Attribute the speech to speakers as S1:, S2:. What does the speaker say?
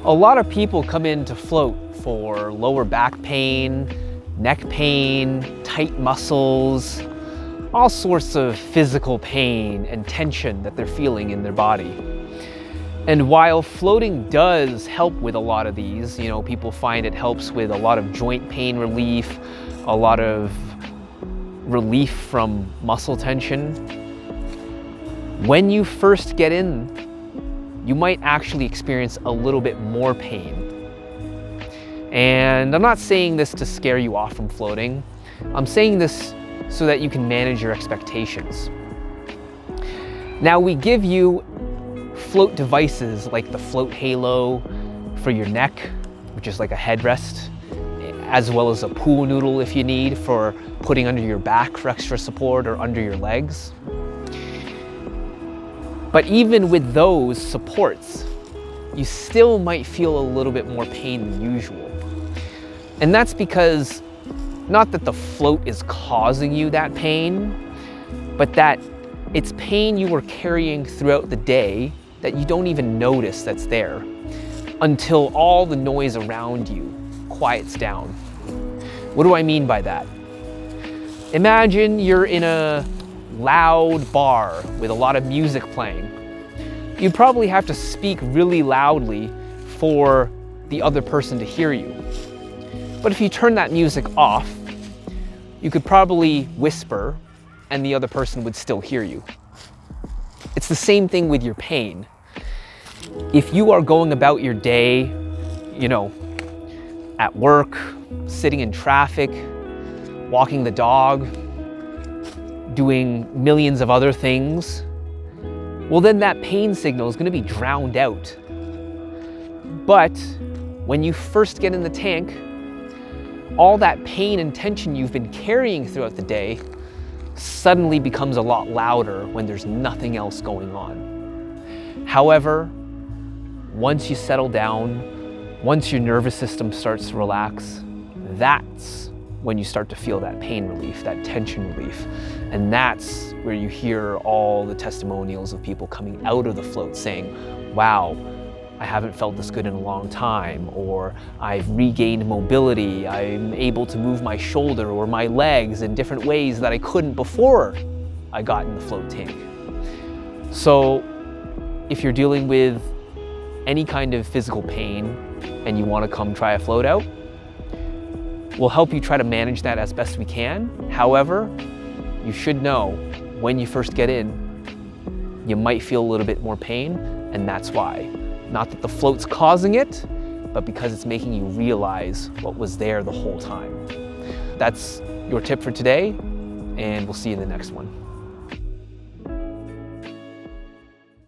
S1: A lot of people come in to float for lower back pain, neck pain, tight muscles, all sorts of physical pain and tension that they're feeling in their body. And while floating does help with a lot of these, people find it helps with a lot of joint pain relief, a lot of relief from muscle tension. When you first get in, you might actually experience a little bit more pain. And I'm not saying this to scare you off from floating. I'm saying this so that you can manage your expectations. Now, we give you float devices like the Float Halo for your neck, which is like a headrest, as well as a pool noodle if you need for putting under your back for extra support or under your legs. But even with those supports, you still might feel a little bit more pain than usual. And that's because not that the float is causing you that pain, but that it's pain you were carrying throughout the day that you don't even notice that's there until all the noise around you quiets down. What do I mean by that? Imagine you're in a loud bar with a lot of music playing. You'd probably have to speak really loudly for the other person to hear you. But if you turn that music off, you could probably whisper and the other person would still hear you. It's the same thing with your pain. If you are going about your day, at work, sitting in traffic, walking the dog, doing millions of other things, well, then that pain signal is going to be drowned out. But when you first get in the tank, all that pain and tension you've been carrying throughout the day suddenly becomes a lot louder when there's nothing else going on. However, once you settle down, once your nervous system starts to relax, that's when you start to feel that pain relief, that tension relief. And that's where you hear all the testimonials of people coming out of the float saying, wow, I haven't felt this good in a long time, or I've regained mobility, I'm able to move my shoulder or my legs in different ways that I couldn't before I got in the float tank. So if you're dealing with any kind of physical pain and you want to come try a float out, we'll help you try to manage that as best we can. However, you should know when you first get in, you might feel a little bit more pain, and that's why. Not that the float's causing it, but because it's making you realize what was there the whole time. That's your tip for today, and we'll see you in the next one.